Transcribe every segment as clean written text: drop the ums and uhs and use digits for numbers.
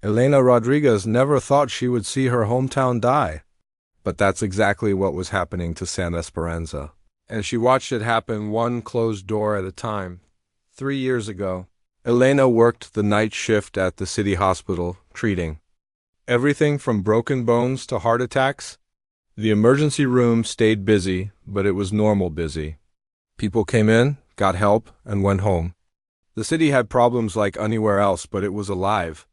Elena Rodriguez never thought she would see her hometown die. But that's exactly what was happening to San Esperanza. And she watched it happen one closed door at a time. 3 years ago, Elena worked the night shift at the city hospital, treating everything from broken bones to heart attacks. The emergency room stayed busy, but it was normal busy. People came in, got help, and went home. The city had problems like anywhere else, but it was alive.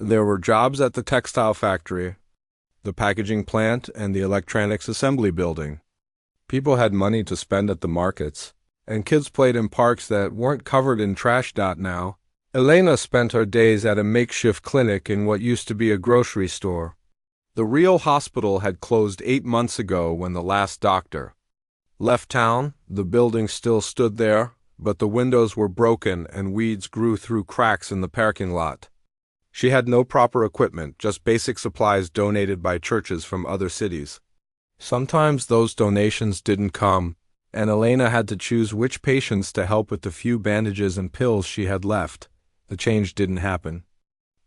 There were jobs at the textile factory, the packaging plant, and the electronics assembly building. People had money to spend at the markets, and kids played in parks that weren't covered in trash. Now, Elena spent her days at a makeshift clinic in what used to be a grocery store. The real hospital had closed 8 months ago when the last doctor left town. The building still stood there, but the windows were broken and weeds grew through cracks in the parking lot. She had no proper equipment, just basic supplies donated by churches from other cities. Sometimes those donations didn't come, and Elena had to choose which patients to help with the few bandages and pills she had left. The change didn't happen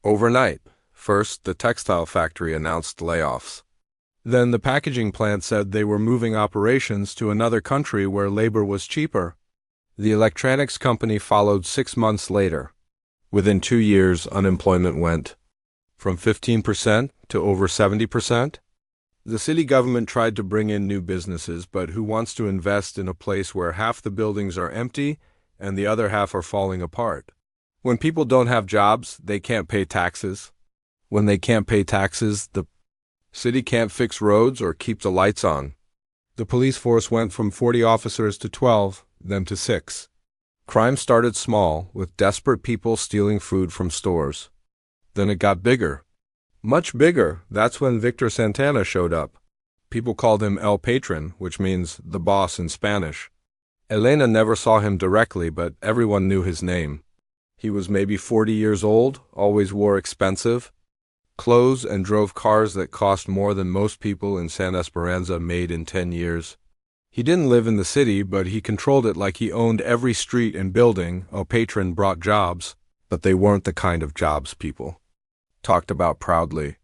overnight. First, the textile factory announced layoffs. Then the packaging plant said they were moving operations to another country where labor was cheaper. The electronics company followed 6 months later. Within 2 years, unemployment went from 15% to over 70%. The city government tried to bring in new businesses, but who wants to invest in a place where half the buildings are empty and the other half are falling apart? When people don't have jobs, they can't pay taxes. When they can't pay taxes, the city can't fix roads or keep the lights on. The police force went from 40 officers to 12, then to 6. Crime started small, with desperate people stealing food from stores. Then it got bigger. Much bigger. That's when Victor Santana showed up. People called him El Patron, which means the boss in Spanish. Elena never saw him directly, but everyone knew his name. He was maybe 40 years old, always wore expensive clothes, and drove cars that cost more than most people in San Esperanza made in 10 years. He didn't live in the city, but he controlled it like he owned every street and building. El Patron brought jobs, but they weren't the kind of jobs people talked about proudly.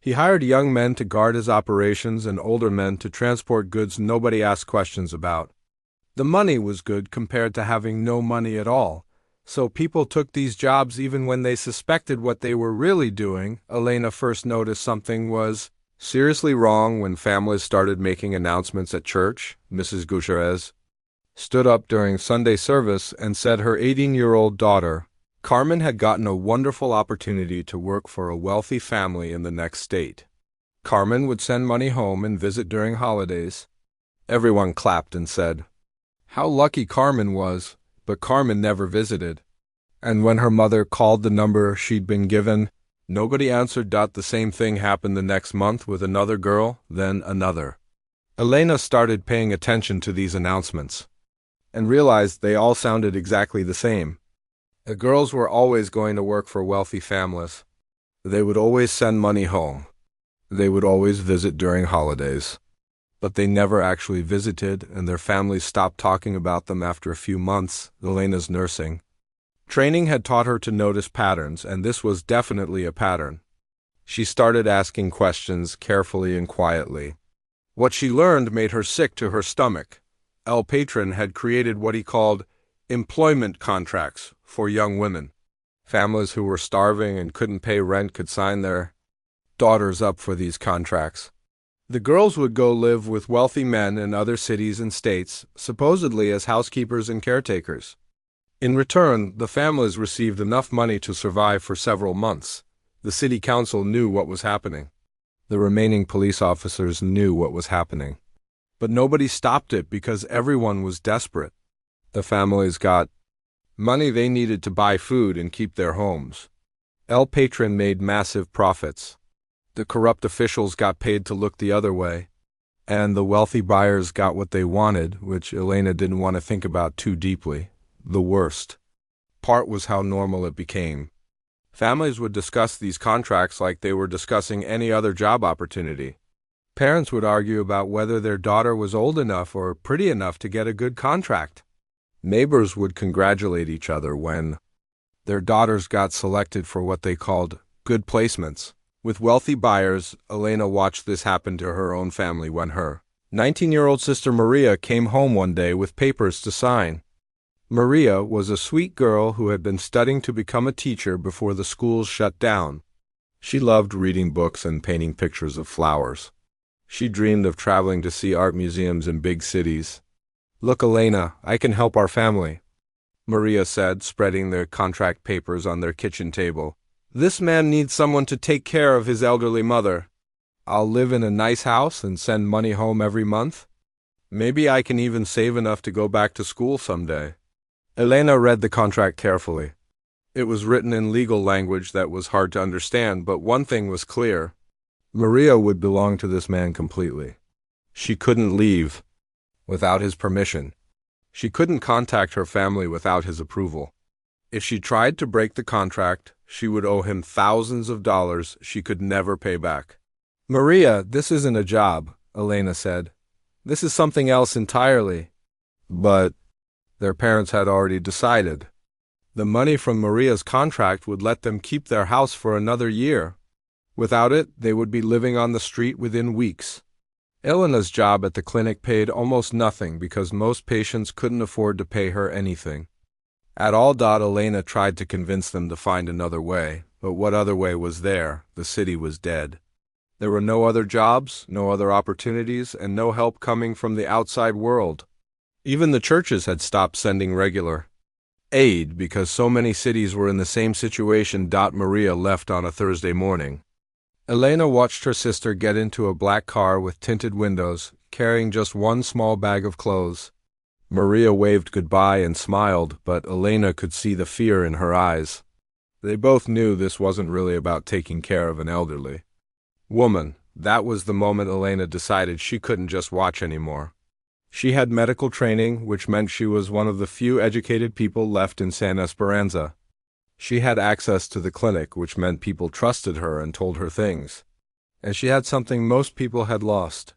He hired young men to guard his operations and older men to transport goods nobody asked questions about. The money was good compared to having no money at all, so people took these jobs even when they suspected what they were really doing. Elena first noticed something was seriously wrong when families started making announcements at church. Mrs. Gutierrez stood up during Sunday service and said her 18-year-old daughter, Carmen, had gotten a wonderful opportunity to work for a wealthy family in the next state. Carmen would send money home and visit during holidays. Everyone clapped and said how lucky Carmen was, but Carmen never visited. And when her mother called the number she'd been given, nobody answered. The same thing happened the next month with another girl, then another. Elena started paying attention to these announcements and realized they all sounded exactly the same. The girls were always going to work for wealthy families. They would always send money home. They would always visit during holidays. But they never actually visited, and their families stopped talking about them after a few months. Elena's nursing training had taught her to notice patterns, and this was definitely a pattern. She started asking questions carefully and quietly. What she learned made her sick to her stomach. El Patron had created what he called employment contracts for young women. Families who were starving and couldn't pay rent could sign their daughters up for these contracts. The girls would go live with wealthy men in other cities and states, supposedly as housekeepers and caretakers. In return, the families received enough money to survive for several months. The city council knew what was happening. The remaining police officers knew what was happening. But nobody stopped it because everyone was desperate. The families got money they needed to buy food and keep their homes. El Patron made massive profits. The corrupt officials got paid to look the other way, and the wealthy buyers got what they wanted, which Elena didn't want to think about too deeply. The worst part was how normal it became. Families would discuss these contracts like they were discussing any other job opportunity. Parents would argue about whether their daughter was old enough or pretty enough to get a good contract. Neighbors would congratulate each other when their daughters got selected for what they called good placements. With wealthy buyers, Elena watched this happen to her own family when her 19-year-old sister Maria came home one day with papers to sign. Maria was a sweet girl who had been studying to become a teacher before the schools shut down. She loved reading books and painting pictures of flowers. She dreamed of traveling to see art museums in big cities. "Look, Elena, I can help our family," Maria said, spreading their contract papers on their kitchen table. "This man needs someone to take care of his elderly mother. I'll live in a nice house and send money home every month. Maybe I can even save enough to go back to school someday." Elena read the contract carefully. It was written in legal language that was hard to understand, but one thing was clear. Maria would belong to this man completely. She couldn't leave without his permission. She couldn't contact her family without his approval. If she tried to break the contract, she would owe him thousands of dollars she could never pay back. "Maria, this isn't a job," Elena said. "This is something else entirely." But their parents had already decided. The money from Maria's contract would let them keep their house for another year. Without it, they would be living on the street within weeks. Elena's job at the clinic paid almost nothing because most patients couldn't afford to pay her anything. At all, Elena tried to convince them to find another way, but what other way was there? The city was dead. There were no other jobs, no other opportunities, and no help coming from the outside world. Even the churches had stopped sending regular aid because so many cities were in the same situation. Maria left on a Thursday morning. Elena watched her sister get into a black car with tinted windows, carrying just one small bag of clothes. Maria waved goodbye and smiled, but Elena could see the fear in her eyes. They both knew this wasn't really about taking care of an elderly woman. That was the moment Elena decided she couldn't just watch anymore. She had medical training, which meant she was one of the few educated people left in San Esperanza. She had access to the clinic, which meant people trusted her and told her things. And she had something most people had lost: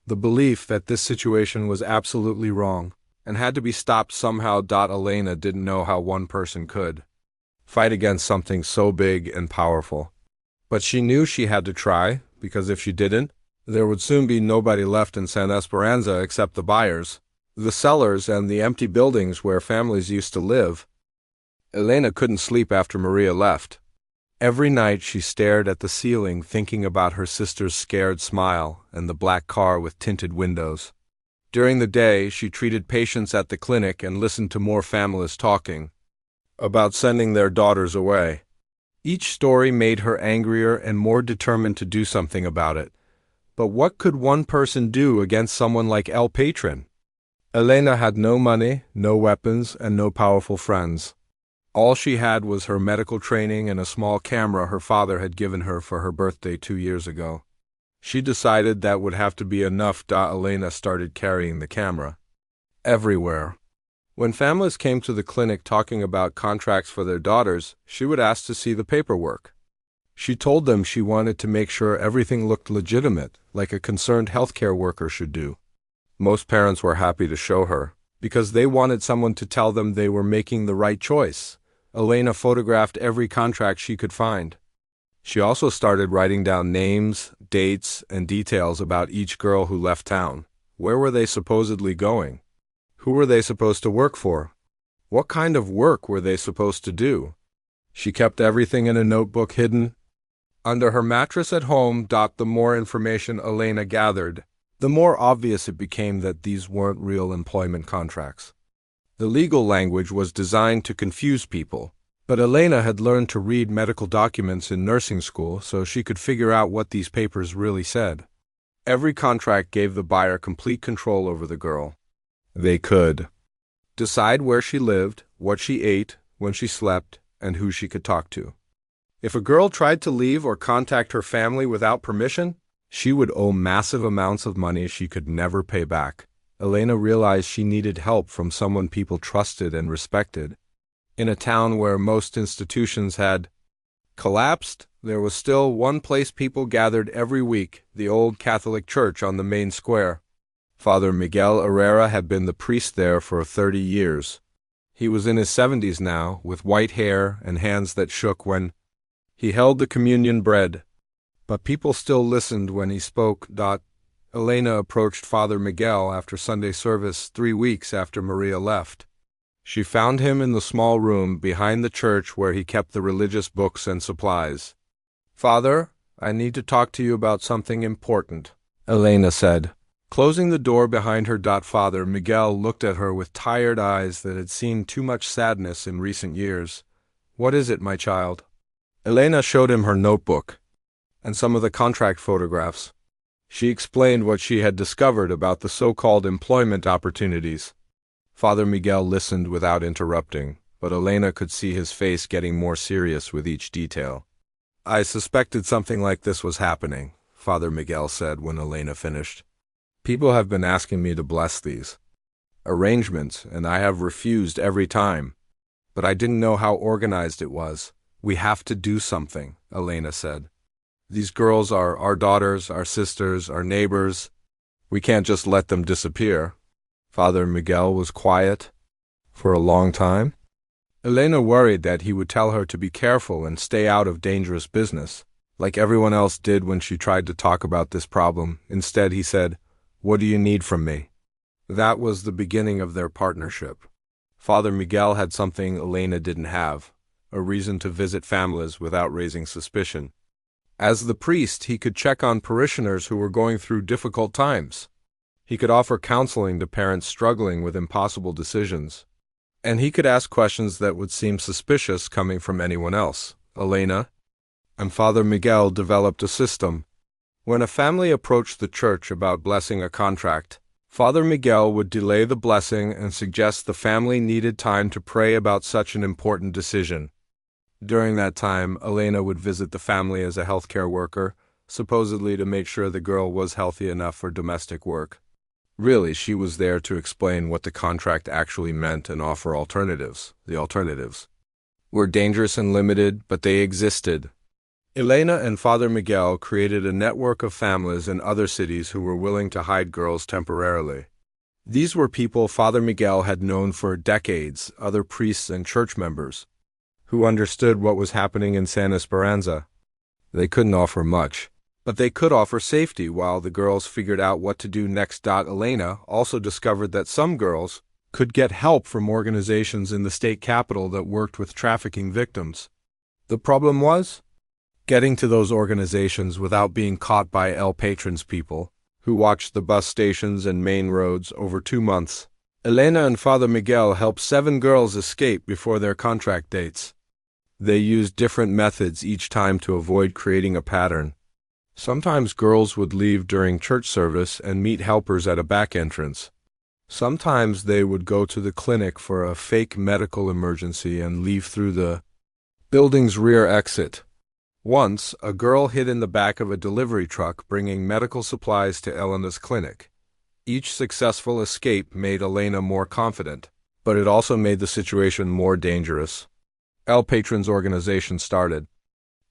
the belief that this situation was absolutely wrong and had to be stopped somehow. Elena didn't know how one person could fight against something so big and powerful. But she knew she had to try, because if she didn't, there would soon be nobody left in San Esperanza except the buyers, the sellers, and the empty buildings where families used to live. Elena couldn't sleep after Maria left. Every night she stared at the ceiling, thinking about her sister's scared smile and the black car with tinted windows. During the day, she treated patients at the clinic and listened to more families talking about sending their daughters away. Each story made her angrier and more determined to do something about it. But what could one person do against someone like El Patron? Elena had no money, no weapons, and no powerful friends. All she had was her medical training and a small camera her father had given her for her birthday 2 years ago. She decided that would have to be enough. Elena started carrying the camera everywhere. When families came to the clinic talking about contracts for their daughters, she would ask to see the paperwork. She told them she wanted to make sure everything looked legitimate, like a concerned healthcare worker should do. Most parents were happy to show her, because they wanted someone to tell them they were making the right choice. Elena photographed every contract she could find. She also started writing down names, dates, and details about each girl who left town. Where were they supposedly going? Who were they supposed to work for? What kind of work were they supposed to do? She kept everything in a notebook hidden under her mattress at home. The more information Elena gathered, the more obvious it became that these weren't real employment contracts. The legal language was designed to confuse people, but Elena had learned to read medical documents in nursing school, so she could figure out what these papers really said. Every contract gave the buyer complete control over the girl. They could decide where she lived, what she ate, when she slept, and who she could talk to. If a girl tried to leave or contact her family without permission, she would owe massive amounts of money she could never pay back. Elena realized she needed help from someone people trusted and respected. In a town where most institutions had collapsed, there was still one place people gathered every week: the old Catholic church on the main square. Father Miguel Herrera had been the priest there for 30 years. He was in his 70s now, with white hair and hands that shook when He held the communion bread, but people still listened when he spoke. Elena approached Father Miguel after Sunday service 3 weeks after Maria left. She found him in the small room behind the church where he kept the religious books and supplies. "Father, I need to talk to you about something important," Elena said. Closing the door behind her. Father Miguel looked at her with tired eyes that had seen too much sadness in recent years. "What is it, my child?" Elena showed him her notebook and some of the contract photographs. She explained what she had discovered about the so-called employment opportunities. Father Miguel listened without interrupting, but Elena could see his face getting more serious with each detail. "I suspected something like this was happening," Father Miguel said when Elena finished. "People have been asking me to bless these arrangements, and I have refused every time. But I didn't know how organized it was." "We have to do something," Elena said. "These girls are our daughters, our sisters, our neighbors. We can't just let them disappear." Father Miguel was quiet for a long time. Elena worried that he would tell her to be careful and stay out of dangerous business, like everyone else did when she tried to talk about this problem. Instead, he said, "What do you need from me?" That was the beginning of their partnership. Father Miguel had something Elena didn't have, a reason to visit families without raising suspicion. As the priest, he could check on parishioners who were going through difficult times. He could offer counseling to parents struggling with impossible decisions. And he could ask questions that would seem suspicious coming from anyone else. Elena and Father Miguel developed a system. When a family approached the church about blessing a contract, Father Miguel would delay the blessing and suggest the family needed time to pray about such an important decision. During that time, Elena would visit the family as a healthcare worker, supposedly to make sure the girl was healthy enough for domestic work. Really, she was there to explain what the contract actually meant and offer alternatives. The alternatives were dangerous and limited, but they existed. Elena and Father Miguel created a network of families in other cities who were willing to hide girls temporarily. These were people Father Miguel had known for decades, other priests and church members, who understood what was happening in San Esperanza. They couldn't offer much, but they could offer safety while the girls figured out what to do next. Elena also discovered that some girls could get help from organizations in the state capital that worked with trafficking victims. The problem was getting to those organizations without being caught by El Patron's people, who watched the bus stations and main roads over 2 months. Elena and Father Miguel helped 7 girls escape before their contract dates. They used different methods each time to avoid creating a pattern. Sometimes girls would leave during church service and meet helpers at a back entrance. Sometimes they would go to the clinic for a fake medical emergency and leave through the building's rear exit. Once, a girl hid in the back of a delivery truck bringing medical supplies to Elena's clinic. Each successful escape made Elena more confident, but it also made the situation more dangerous. El Patron's organization started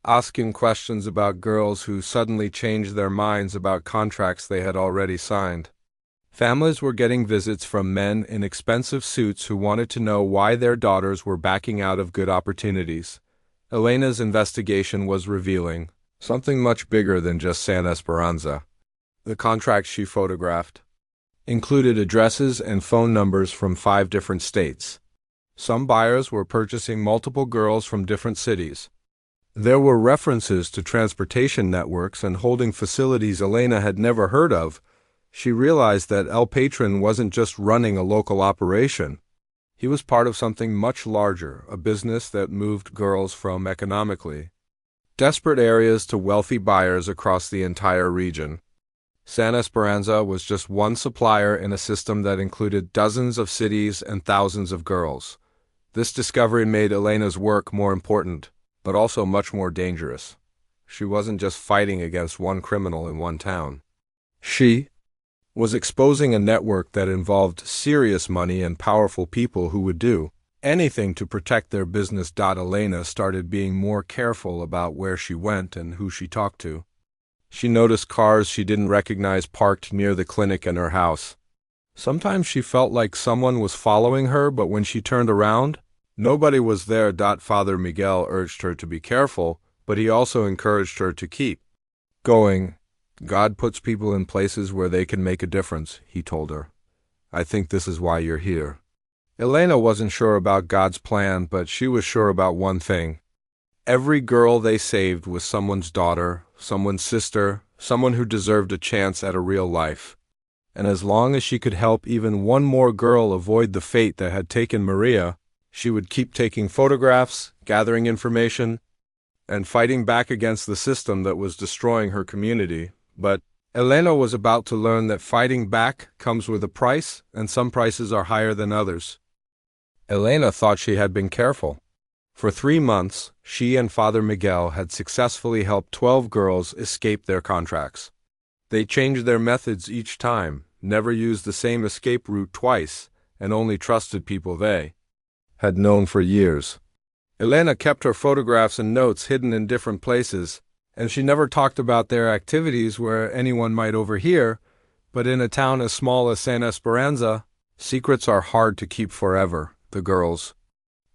asking questions about girls who suddenly changed their minds about contracts they had already signed. Families were getting visits from men in expensive suits who wanted to know why their daughters were backing out of good opportunities. Elena's investigation was revealing something much bigger than just San Esperanza. The contracts she photographed included addresses and phone numbers from 5 different states. Some buyers were purchasing multiple girls from different cities. There were references to transportation networks and holding facilities Elena had never heard of. She realized that El Patron wasn't just running a local operation. He was part of something much larger, a business that moved girls from economically desperate areas to wealthy buyers across the entire region. San Esperanza was just one supplier in a system that included dozens of cities and thousands of girls. This discovery made Elena's work more important, but also much more dangerous. She wasn't just fighting against one criminal in one town. She was exposing a network that involved serious money and powerful people who would do anything to protect their business. Elena started being more careful about where she went and who she talked to. She noticed cars she didn't recognize parked near the clinic and her house. Sometimes she felt like someone was following her, but when she turned around, nobody was there. Father Miguel urged her to be careful, but he also encouraged her to keep going. God puts people in places where they can make a difference, he told her. I think this is why you're here. Elena wasn't sure about God's plan, but she was sure about one thing. Every girl they saved was someone's daughter, someone's sister, someone who deserved a chance at a real life. And as long as she could help even one more girl avoid the fate that had taken Maria, she would keep taking photographs, gathering information, and fighting back against the system that was destroying her community. But Elena was about to learn that fighting back comes with a price, and some prices are higher than others. Elena thought she had been careful. For 3 months, she and Father Miguel had successfully helped 12 girls escape their contracts. They changed their methods each time, never used the same escape route twice, and only trusted people they had known for years. Elena kept her photographs and notes hidden in different places, and she never talked about their activities where anyone might overhear, but in a town as small as San Esperanza, secrets are hard to keep forever. The girl's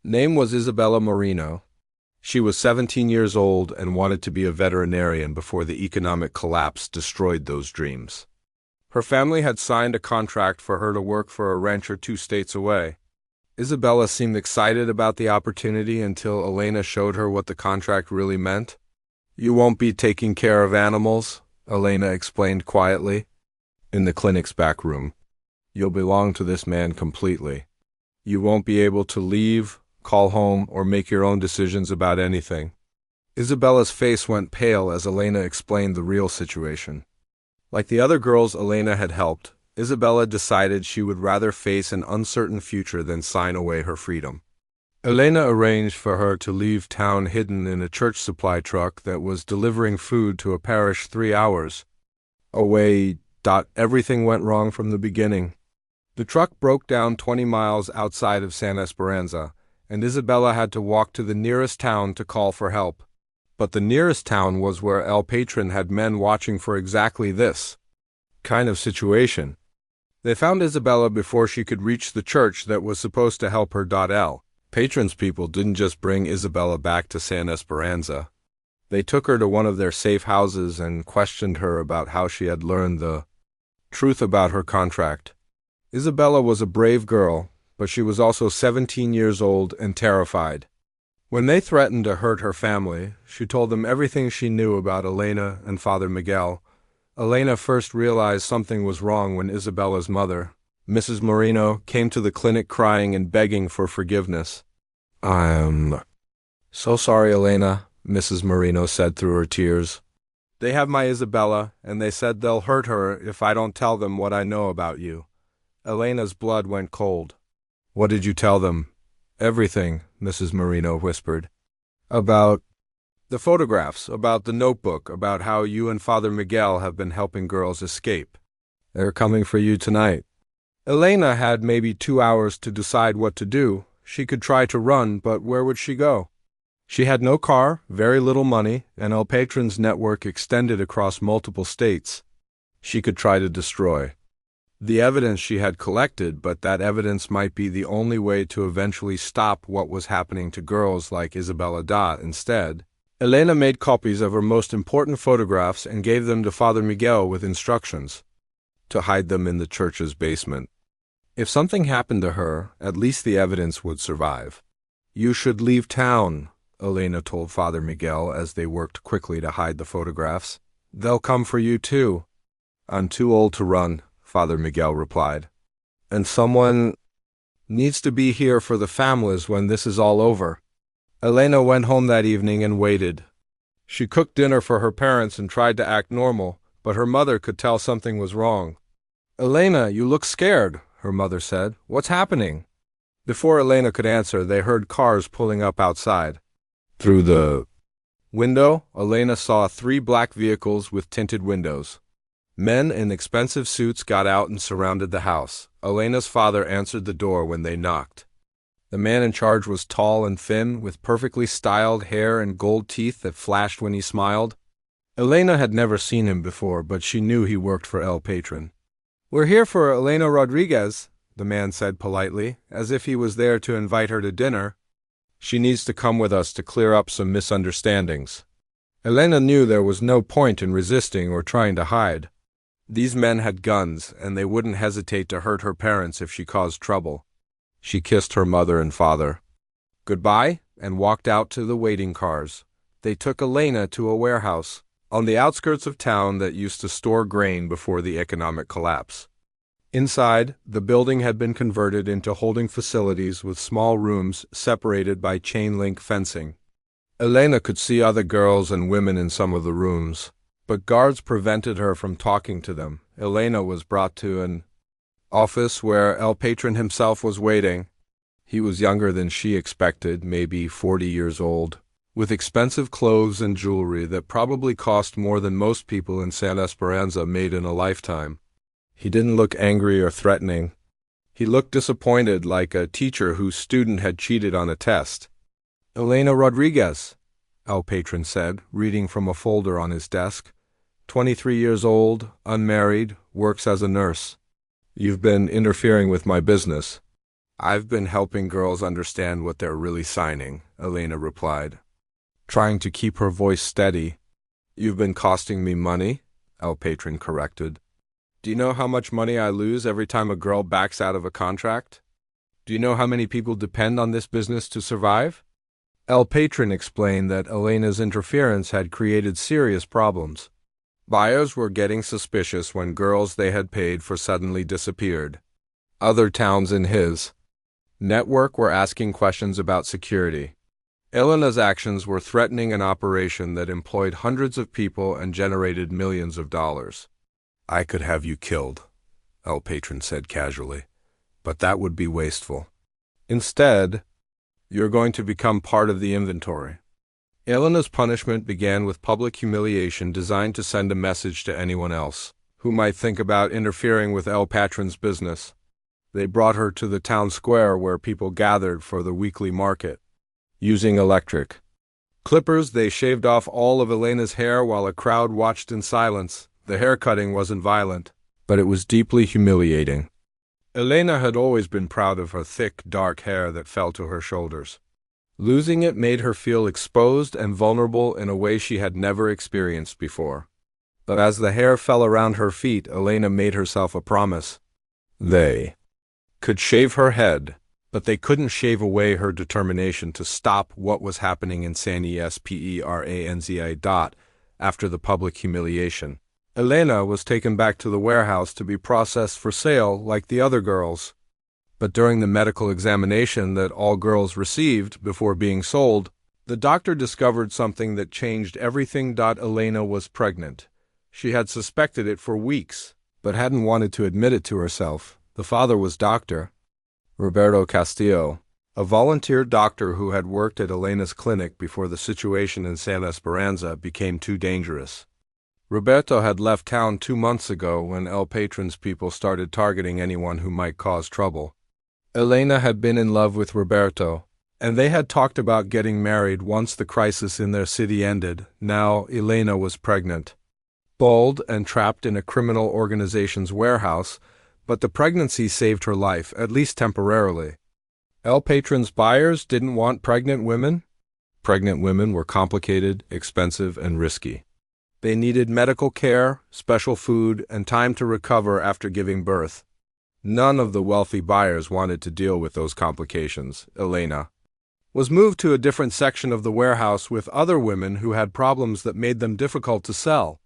name was Isabella Marino. She was 17 years old and wanted to be a veterinarian before the economic collapse destroyed those dreams. Her family had signed a contract for her to work for a rancher 2 states away. Isabella seemed excited about the opportunity until Elena showed her what the contract really meant. You won't be taking care of animals, Elena explained quietly. In the clinic's back room. You'll belong to this man completely. You won't be able to leave, call home, or make your own decisions about anything. Isabella's face went pale as Elena explained the real situation. Like the other girls Elena had helped, Isabella decided she would rather face an uncertain future than sign away her freedom. Elena arranged for her to leave town hidden in a church supply truck that was delivering food to a parish 3 hours away. Everything went wrong from the beginning. The truck broke down 20 miles outside of San Esperanza, and Isabella had to walk to the nearest town to call for help. But the nearest town was where El Patron had men watching for exactly this kind of situation. They found Isabella before she could reach the church that was supposed to help her. El Patron's people didn't just bring Isabella back to San Esperanza. They took her to one of their safe houses and questioned her about how she had learned the truth about her contract. Isabella was a brave girl, but she was also 17 years old and terrified. When they threatened to hurt her family, she told them everything she knew about Elena and Father Miguel. Elena first realized something was wrong when Isabella's mother, Mrs. Marino, came to the clinic crying and begging for forgiveness. I'm so sorry, Elena, Mrs. Marino said through her tears. They have my Isabella, and they said they'll hurt her if I don't tell them what I know about you. Elena's blood went cold. What did you tell them? Everything, Mrs. Marino whispered. About the photographs, about the notebook, about how you and Father Miguel have been helping girls escape. They're coming for you tonight. Elena had maybe 2 hours to decide what to do. She could try to run, but where would she go? She had no car, very little money, and El Patron's network extended across multiple states. She could try to destroy the evidence she had collected, but that evidence might be the only way to eventually stop what was happening to girls like Isabella Da. Instead, Elena made copies of her most important photographs and gave them to Father Miguel with instructions to hide them in the church's basement. If something happened to her, at least the evidence would survive. You should leave town, Elena told Father Miguel as they worked quickly to hide the photographs. They'll come for you too. I'm too old to run, Father Miguel replied. And someone needs to be here for the families when this is all over. Elena went home that evening and waited. She cooked dinner for her parents and tried to act normal, but her mother could tell something was wrong. Elena, you look scared, her mother said. What's happening? Before Elena could answer, they heard cars pulling up outside. Through the window, Elena saw 3 black vehicles with tinted windows. Men in expensive suits got out and surrounded the house. Elena's father answered the door when they knocked. The man in charge was tall and thin, with perfectly styled hair and gold teeth that flashed when he smiled. Elena had never seen him before, but she knew he worked for El Patron. We're here for Elena Rodriguez, the man said politely, as if he was there to invite her to dinner. She needs to come with us to clear up some misunderstandings. Elena knew there was no point in resisting or trying to hide. These men had guns, and they wouldn't hesitate to hurt her parents if she caused trouble. She kissed her mother and father goodbye and walked out to the waiting cars. They took Elena to a warehouse on the outskirts of town that used to store grain before the economic collapse. Inside, the building had been converted into holding facilities with small rooms separated by chain-link fencing. Elena could see other girls and women in some of the rooms, but guards prevented her from talking to them. Elena was brought to an office where El Patron himself was waiting. He was younger than she expected, maybe 40 years old, with expensive clothes and jewelry that probably cost more than most people in Santa Esperanza made in a lifetime. He didn't look angry or threatening. He looked disappointed, like a teacher whose student had cheated on a test. "Elena Rodriguez," El Patron said, reading from a folder on his desk. 23 years old, unmarried, works as a nurse. "You've been interfering with my business." "I've been helping girls understand what they're really signing," Elena replied, trying to keep her voice steady. "You've been costing me money," El Patron corrected. "Do you know how much money I lose every time a girl backs out of a contract? Do you know how many people depend on this business to survive?" El Patron explained that Elena's interference had created serious problems. Buyers were getting suspicious when girls they had paid for suddenly disappeared. Other towns in his network were asking questions about security. Elena's actions were threatening an operation that employed hundreds of people and generated millions of dollars. "I could have you killed," El Patron said casually, "but that would be wasteful. Instead, you're going to become part of the inventory." Elena's punishment began with public humiliation designed to send a message to anyone else who might think about interfering with El Patron's business. They brought her to the town square where people gathered for the weekly market. Using electric clippers, they shaved off all of Elena's hair while a crowd watched in silence. The haircutting wasn't violent, but it was deeply humiliating. Elena had always been proud of her thick, dark hair that fell to her shoulders. Losing it made her feel exposed and vulnerable in a way she had never experienced before. But as the hair fell around her feet, Elena made herself a promise. They could shave her head, but they couldn't shave away her determination to stop what was happening in San Esperanza. After the public humiliation, Elena was taken back to the warehouse to be processed for sale like the other girls. But during the medical examination that all girls received before being sold, the doctor discovered something that changed everything. Elena was pregnant. She had suspected it for weeks, but hadn't wanted to admit it to herself. The father was Dr. Roberto Castillo, a volunteer doctor who had worked at Elena's clinic before the situation in Santa Esperanza became too dangerous. Roberto had left town 2 months ago when El Patron's people started targeting anyone who might cause trouble. Elena had been in love with Roberto, and they had talked about getting married once the crisis in their city ended. Now Elena was pregnant, bald and trapped in a criminal organization's warehouse, but the pregnancy saved her life, at least temporarily. El Patron's buyers didn't want pregnant women. Pregnant women were complicated, expensive, and risky. They needed medical care, special food, and time to recover after giving birth. None of the wealthy buyers wanted to deal with those complications. Elena was moved to a different section of the warehouse with other women who had problems that made them difficult to sell.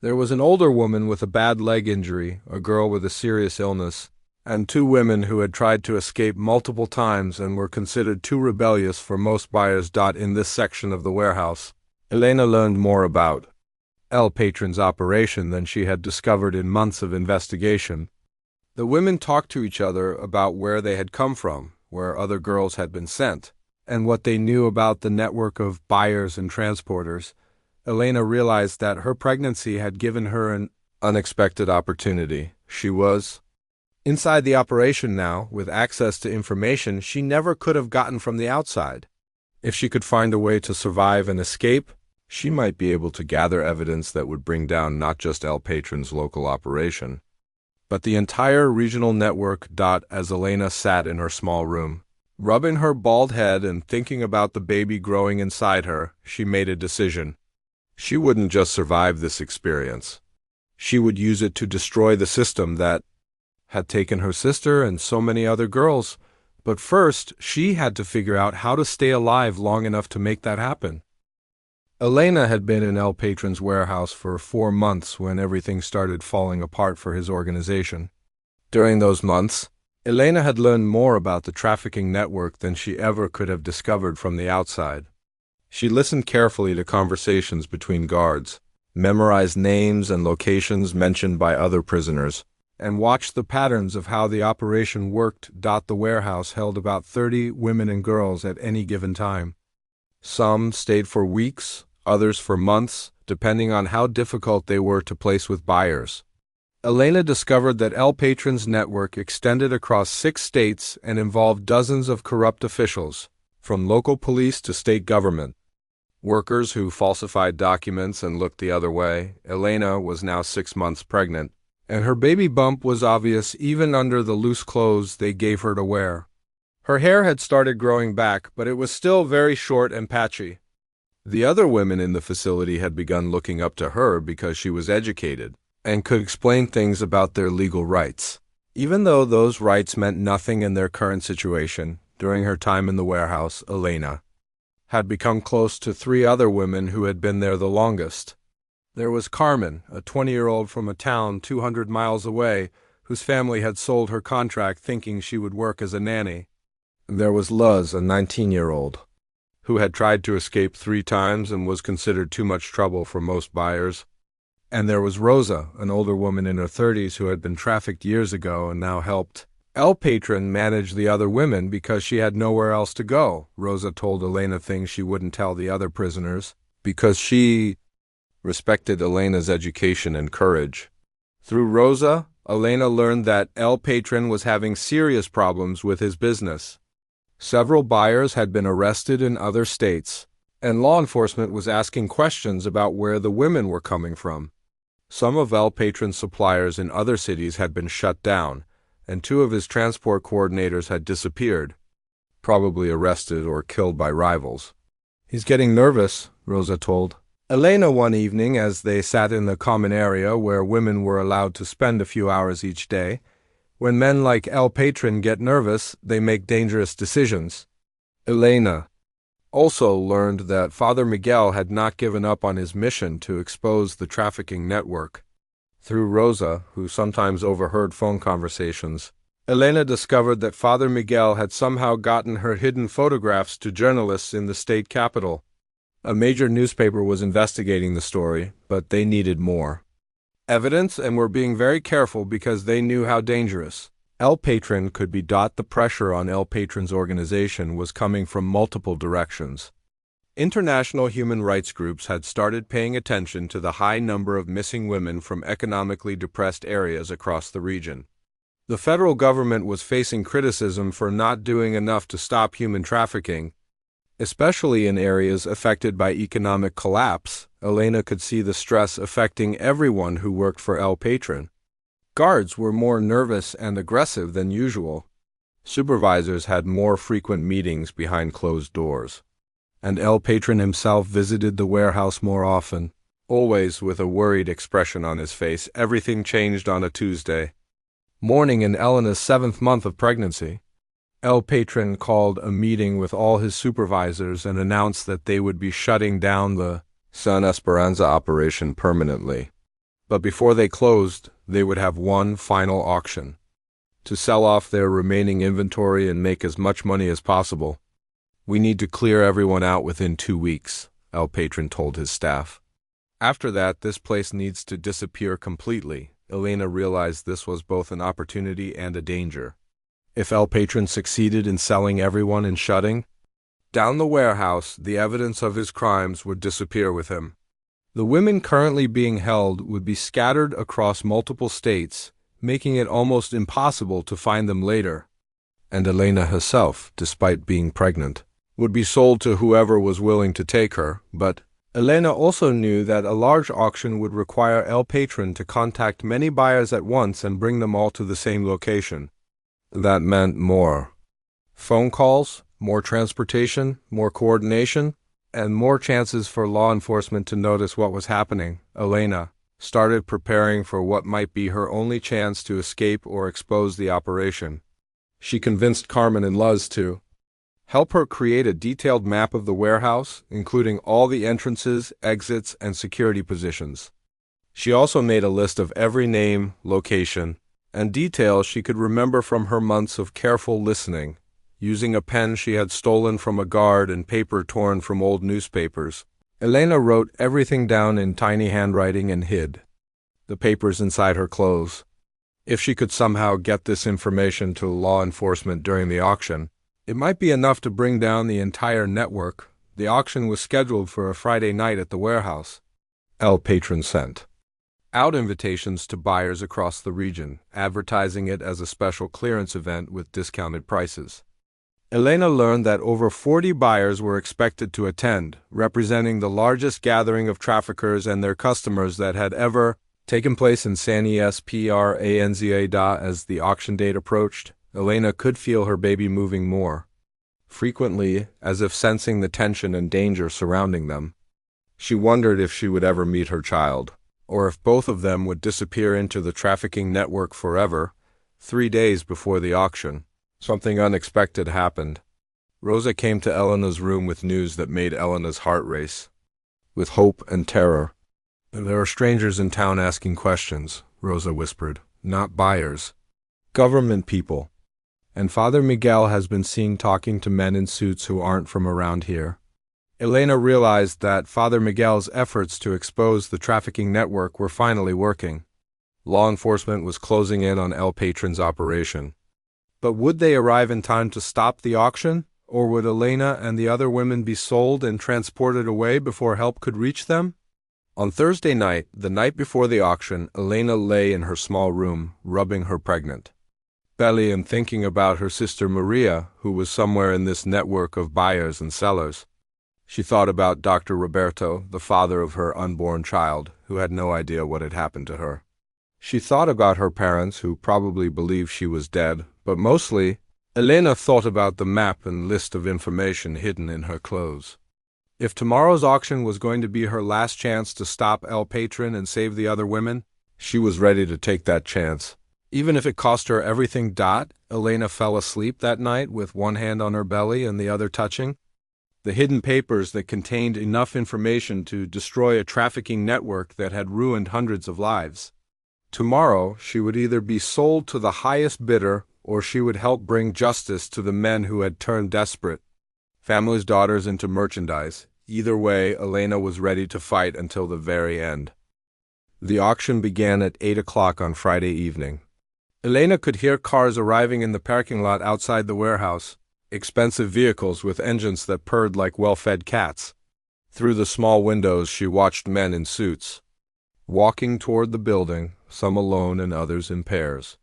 There was an older woman with a bad leg injury, a girl with a serious illness, and 2 women who had tried to escape multiple times and were considered too rebellious for most buyers. In this section of the warehouse, Elena learned more about El Patron's operation than she had discovered in months of investigation. The women talked to each other about where they had come from, where other girls had been sent, and what they knew about the network of buyers and transporters. Elena realized that her pregnancy had given her an unexpected opportunity. She was inside the operation now, with access to information she never could have gotten from the outside. If she could find a way to survive and escape, she might be able to gather evidence that would bring down not just El Patron's local operation, but the entire regional network. As Elena sat in her small room, rubbing her bald head and thinking about the baby growing inside her, she made a decision. She wouldn't just survive this experience. She would use it to destroy the system that had taken her sister and so many other girls. But first, she had to figure out how to stay alive long enough to make that happen. Elena had been in El Patron's warehouse for 4 months when everything started falling apart for his organization. During those months, Elena had learned more about the trafficking network than she ever could have discovered from the outside. She listened carefully to conversations between guards, memorized names and locations mentioned by other prisoners, and watched the patterns of how the operation worked. The warehouse held about 30 women and girls at any given time. Some stayed for weeks, others for months, depending on how difficult they were to place with buyers. Elena discovered that El Patron's network extended across 6 states and involved dozens of corrupt officials, from local police to state government. Workers who falsified documents and looked the other way. Elena was now 6 months pregnant, and her baby bump was obvious even under the loose clothes they gave her to wear. Her hair had started growing back, but it was still very short and patchy. The other women in the facility had begun looking up to her because she was educated and could explain things about their legal rights. Even though those rights meant nothing in their current situation, during her time in the warehouse, Elena had become close to 3 other women who had been there the longest. There was Carmen, a 20-year-old from a town 200 miles away, whose family had sold her contract thinking she would work as a nanny. There was Luz, a 19-year-old, who had tried to escape 3 times and was considered too much trouble for most buyers. And there was Rosa, an older woman in her 30s who had been trafficked years ago and now helped El Patron manage the other women because she had nowhere else to go. Rosa told Elena things she wouldn't tell the other prisoners because she respected Elena's education and courage. Through Rosa, Elena learned that El Patron was having serious problems with his business. Several buyers had been arrested in other states, and law enforcement was asking questions about where the women were coming from. Some of El Patron's suppliers in other cities had been shut down, and 2 of his transport coordinators had disappeared, probably arrested or killed by rivals. "He's getting nervous," Rosa told Elena one evening as they sat in the common area where women were allowed to spend a few hours each day. "When men like El Patron get nervous, they make dangerous decisions." Elena also learned that Father Miguel had not given up on his mission to expose the trafficking network. Through Rosa, who sometimes overheard phone conversations, Elena discovered that Father Miguel had somehow gotten her hidden photographs to journalists in the state capital. A major newspaper was investigating the story, but they needed more evidence and were being very careful because they knew how dangerous El Patron could be. The pressure on El Patron's organization was coming from multiple directions. International human rights groups had started paying attention to the high number of missing women from economically depressed areas across the region. The federal government was facing criticism for not doing enough to stop human trafficking, especially in areas affected by economic collapse. Elena could see the stress affecting everyone who worked for El Patron. Guards were more nervous and aggressive than usual. Supervisors had more frequent meetings behind closed doors. And El Patron himself visited the warehouse more often, always with a worried expression on his face. Everything changed on a Tuesday morning in Elena's 7th month of pregnancy. El Patron called a meeting with all his supervisors and announced that they would be shutting down the San Esperanza operation permanently. But before they closed, they would have one final auction to sell off their remaining inventory and make as much money as possible. "We need to clear everyone out within 2 weeks," El Patron told his staff. "After that, this place needs to disappear completely." Elena realized this was both an opportunity and a danger. If El Patron succeeded in selling everyone and shutting down the warehouse, the evidence of his crimes would disappear with him. The women currently being held would be scattered across multiple states, making it almost impossible to find them later. And Elena herself, despite being pregnant, would be sold to whoever was willing to take her. But Elena also knew that a large auction would require El Patron to contact many buyers at once and bring them all to the same location. That meant more phone calls, more transportation, more coordination. and more chances for law enforcement to notice what was happening, Elena started preparing for what might be her only chance to escape or expose the operation. She convinced Carmen and Luz to help her create a detailed map of the warehouse, including all the entrances, exits, and security positions. She also made a list of every name, location, and detail she could remember from her months of careful listening, using a pen she had stolen from a guard and paper torn from old newspapers. Elena wrote everything down in tiny handwriting and hid the papers inside her clothes. If she could somehow get this information to law enforcement during the auction, it might be enough to bring down the entire network. The auction was scheduled for a Friday night at the warehouse. El Patron sent out invitations to buyers across the region, advertising it as a special clearance event with discounted prices. Elena learned that over 40 buyers were expected to attend, representing the largest gathering of traffickers and their customers that had ever taken place in San Esperanza. As the auction date approached, Elena could feel her baby moving more frequently, as if sensing the tension and danger surrounding them. She wondered if she would ever meet her child, or if both of them would disappear into the trafficking network forever. 3 days before the auction, something unexpected happened. Rosa came to Elena's room with news that made Elena's heart race with hope and terror. "There are strangers in town asking questions," Rosa whispered. "Not buyers. Government people. And Father Miguel has been seen talking to men in suits who aren't from around here." Elena realized that Father Miguel's efforts to expose the trafficking network were finally working. Law enforcement was closing in on El Patron's operation. But would they arrive in time to stop the auction, or would Elena and the other women be sold and transported away before help could reach them? On Thursday night, the night before the auction, Elena lay in her small room, rubbing her pregnant belly and thinking about her sister Maria, who was somewhere in this network of buyers and sellers. She thought about Dr. Roberto, the father of her unborn child, who had no idea what had happened to her. She thought about her parents, who probably believed she was dead, but mostly, Elena thought about the map and list of information hidden in her clothes. If tomorrow's auction was going to be her last chance to stop El Patron and save the other women, she was ready to take that chance. Even if it cost her everything. Elena fell asleep that night with one hand on her belly and the other touching the hidden papers that contained enough information to destroy a trafficking network that had ruined hundreds of lives. Tomorrow, she would either be sold to the highest bidder, or she would help bring justice to the men who had turned desperate families' daughters into merchandise. Either way, Elena was ready to fight until the very end. The auction began at 8 o'clock on Friday evening. Elena could hear cars arriving in the parking lot outside the warehouse, expensive vehicles with engines that purred like well-fed cats. Through the small windows, she watched men in suits walking toward the building, some alone and others in pairs.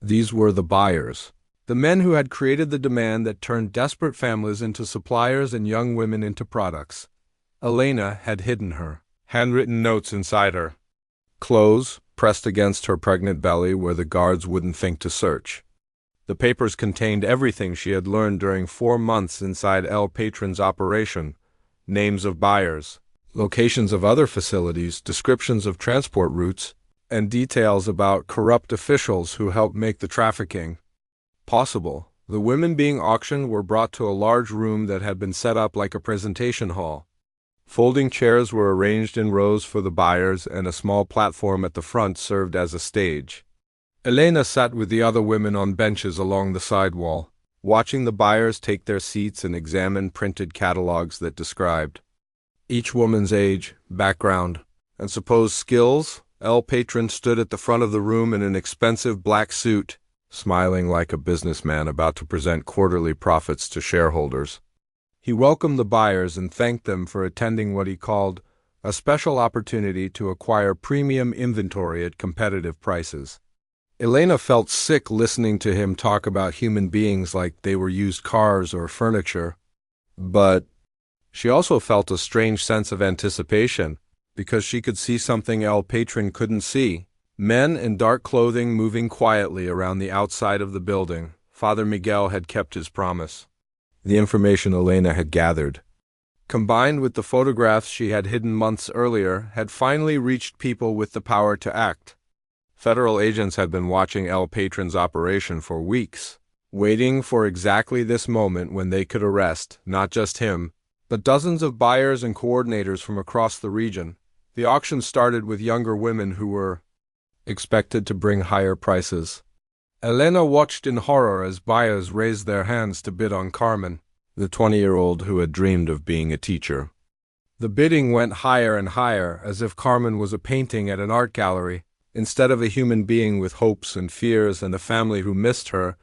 These were the buyers, the men who had created the demand that turned desperate families into suppliers and young women into products. Elena had hidden her handwritten notes inside her clothes, pressed against her pregnant belly where the guards wouldn't think to search. The papers contained everything she had learned during 4 months inside El Patron's operation: names of buyers, locations of other facilities, descriptions of transport routes, and details about corrupt officials who helped make the trafficking possible. The women being auctioned were brought to a large room that had been set up like a presentation hall. Folding chairs were arranged in rows for the buyers, and a small platform at the front served as a stage. Elena sat with the other women on benches along the side wall, watching the buyers take their seats and examine printed catalogs that described each woman's age, background, and supposed skills. El Patron stood at the front of the room in an expensive black suit, smiling like a businessman about to present quarterly profits to shareholders. He welcomed the buyers and thanked them for attending what he called a special opportunity to acquire premium inventory at competitive prices. Elena felt sick listening to him talk about human beings like they were used cars or furniture. But she also felt a strange sense of anticipation, because she could see something El Patron couldn't see. Men in dark clothing moving quietly around the outside of the building. Father Miguel had kept his promise. The information Elena had gathered combined with the photographs she had hidden months earlier, had finally reached people with the power to act. Federal agents had been watching El Patron's operation for weeks, waiting for exactly this moment when they could arrest, not just him, but dozens of buyers and coordinators from across the region. The auction started with younger women who were expected to bring higher prices. Elena watched in horror as buyers raised their hands to bid on Carmen, the 20-year-old who had dreamed of being a teacher. The bidding went higher and higher, as if Carmen was a painting at an art gallery. Instead of a human being with hopes and fears and a family who missed her,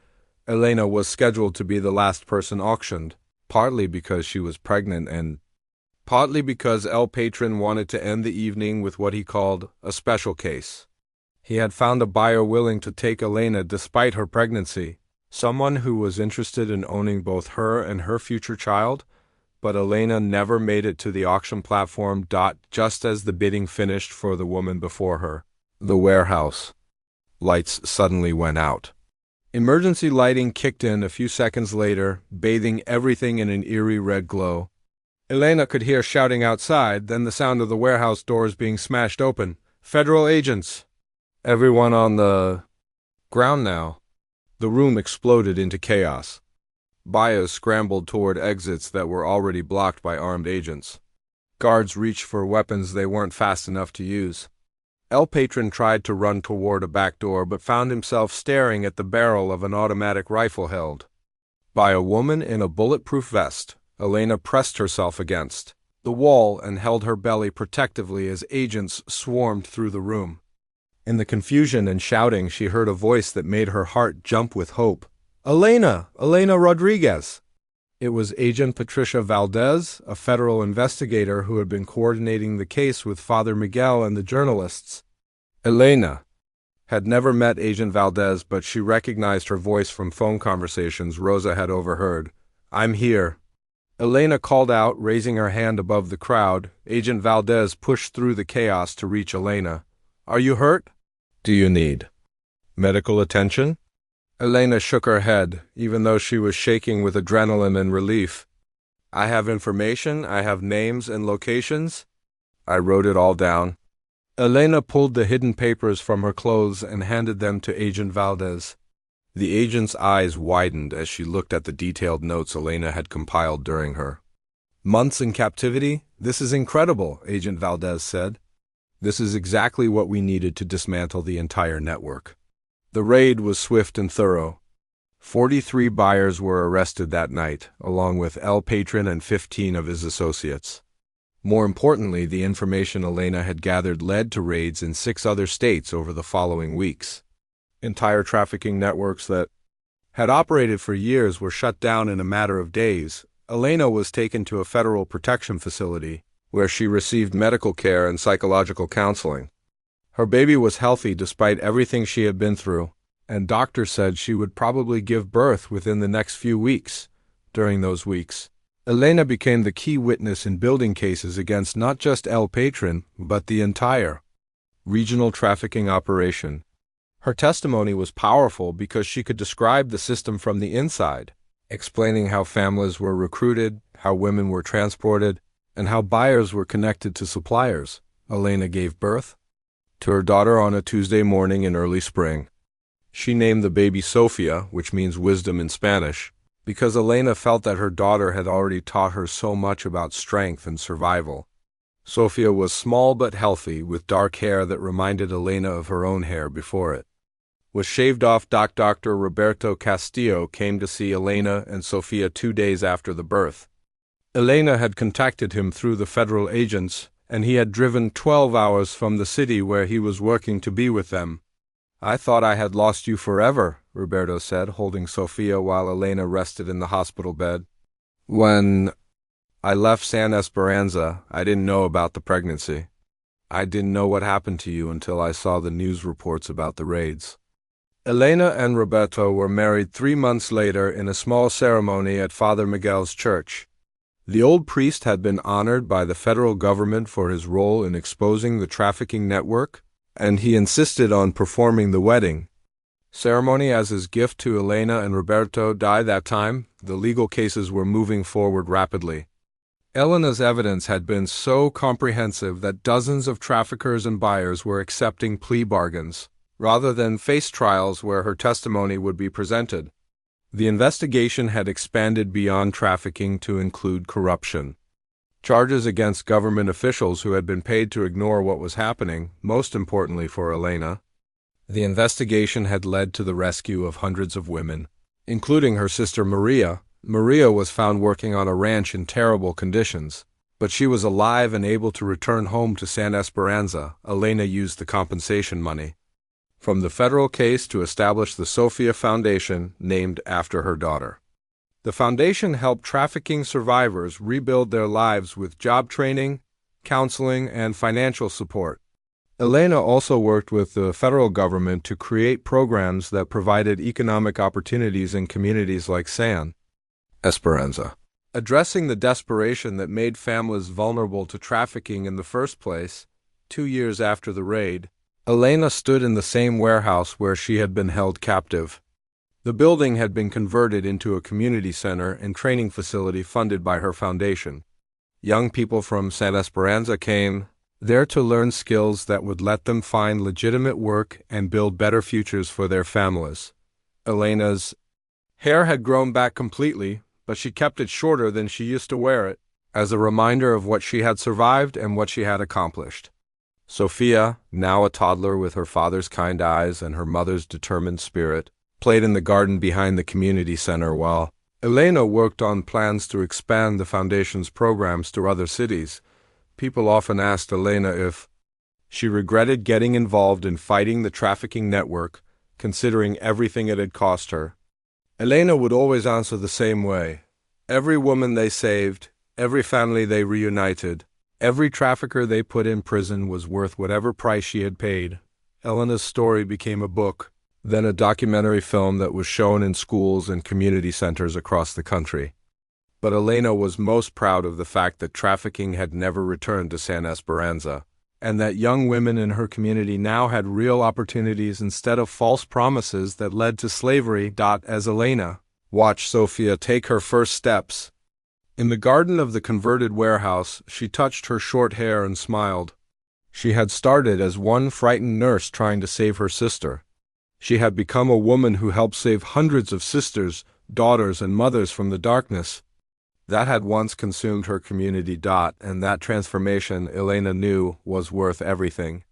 Elena was scheduled to be the last person auctioned, partly because she was pregnant and partly because El Patron wanted to end the evening with what he called a special case. He had found a buyer willing to take Elena despite her pregnancy, someone who was interested in owning both her and her future child, but Elena never made it to the auction platform. Just as the bidding finished for the woman before her, the warehouse lights suddenly went out. Emergency lighting kicked in a few seconds later, bathing everything in an eerie red glow. Elena could hear shouting outside, then the sound of the warehouse doors being smashed open. Federal agents! Everyone on the ground now. The room exploded into chaos. Buyers scrambled toward exits that were already blocked by armed agents. Guards reached for weapons they weren't fast enough to use. El Patron tried to run toward a back door but found himself staring at the barrel of an automatic rifle held by a woman in a bulletproof vest. Elena pressed herself against the wall and held her belly protectively as agents swarmed through the room. In the confusion and shouting, she heard a voice that made her heart jump with hope. Elena! Elena Rodriguez! It was Agent Patricia Valdez, a federal investigator who had been coordinating the case with Father Miguel and the journalists. Elena had never met Agent Valdez, but she recognized her voice from phone conversations Rosa had overheard. I'm here. Elena called out, raising her hand above the crowd. Agent Valdez pushed through the chaos to reach Elena. Are you hurt? Do you need medical attention? Elena shook her head, even though she was shaking with adrenaline and relief. I have information, I have names and locations. I wrote it all down. Elena pulled the hidden papers from her clothes and handed them to Agent Valdez. The agent's eyes widened as she looked at the detailed notes Elena had compiled during her months in captivity. This is incredible, Agent Valdez said. This is exactly what we needed to dismantle the entire network. The raid was swift and thorough. 43 buyers were arrested that night, along with El Patron and 15 of his associates. More importantly, the information Elena had gathered led to raids in 6 other states over the following weeks. Entire trafficking networks that had operated for years were shut down in a matter of days. Elena was taken to a federal protection facility, where she received medical care and psychological counseling. Her baby was healthy despite everything she had been through, and doctors said she would probably give birth within the next few weeks. During those weeks, Elena became the key witness in building cases against not just El Patron, but the entire regional trafficking operation. Her testimony was powerful because she could describe the system from the inside, explaining how families were recruited, how women were transported, and how buyers were connected to suppliers. Elena gave birth to her daughter on a Tuesday morning in early spring. She named the baby Sofia, which means wisdom in Spanish, because Elena felt that her daughter had already taught her so much about strength and survival. Sofia was small but healthy, with dark hair that reminded Elena of her own hair before it was shaved off. Dr. Roberto Castillo came to see Elena and Sofia 2 days after the birth. Elena had contacted him through the federal agents, and he had driven 12 hours from the city where he was working to be with them. I thought I had lost you forever, Roberto said, holding Sofia while Elena rested in the hospital bed. When I left San Esperanza, I didn't know about the pregnancy. I didn't know what happened to you until I saw the news reports about the raids. Elena and Roberto were married 3 months later in a small ceremony at Father Miguel's church. The old priest had been honored by the federal government for his role in exposing the trafficking network, and he insisted on performing the wedding ceremony as his gift to Elena and Roberto. That time, the legal cases were moving forward rapidly. Elena's evidence had been so comprehensive that dozens of traffickers and buyers were accepting plea bargains, rather than face trials where her testimony would be presented. The investigation had expanded beyond trafficking to include corruption. Charges against government officials who had been paid to ignore what was happening, most importantly for Elena. The investigation had led to the rescue of hundreds of women, including her sister Maria. Maria was found working on a ranch in terrible conditions, but she was alive and able to return home to San Esperanza. Elena used the compensation money from the federal case to establish the Sofia Foundation, named after her daughter. The foundation helped trafficking survivors rebuild their lives with job training, counseling, and financial support. Elena also worked with the federal government to create programs that provided economic opportunities in communities like San Esperanza, addressing the desperation that made families vulnerable to trafficking in the first place. 2 years after the raid, Elena stood in the same warehouse where she had been held captive. The building had been converted into a community center and training facility funded by her foundation. Young people from San Esperanza came there to learn skills that would let them find legitimate work and build better futures for their families. Elena's hair had grown back completely, but she kept it shorter than she used to wear it, as a reminder of what she had survived and what she had accomplished. Sofia, now a toddler with her father's kind eyes and her mother's determined spirit, played in the garden behind the community center while Elena worked on plans to expand the foundation's programs to other cities. People often asked Elena if she regretted getting involved in fighting the trafficking network, considering everything it had cost her. Elena would always answer the same way. Every woman they saved, every family they reunited, every trafficker they put in prison was worth whatever price she had paid. Elena's story became a book, then a documentary film that was shown in schools and community centers across the country. But Elena was most proud of the fact that trafficking had never returned to San Esperanza, and that young women in her community now had real opportunities instead of false promises that led to slavery. As Elena watched Sofia take her first steps in the garden of the converted warehouse, she touched her short hair and smiled. She had started as one frightened nurse trying to save her sister. She had become a woman who helped save hundreds of sisters, daughters, and mothers from the darkness that had once consumed her community. And that transformation, Elena knew, was worth everything.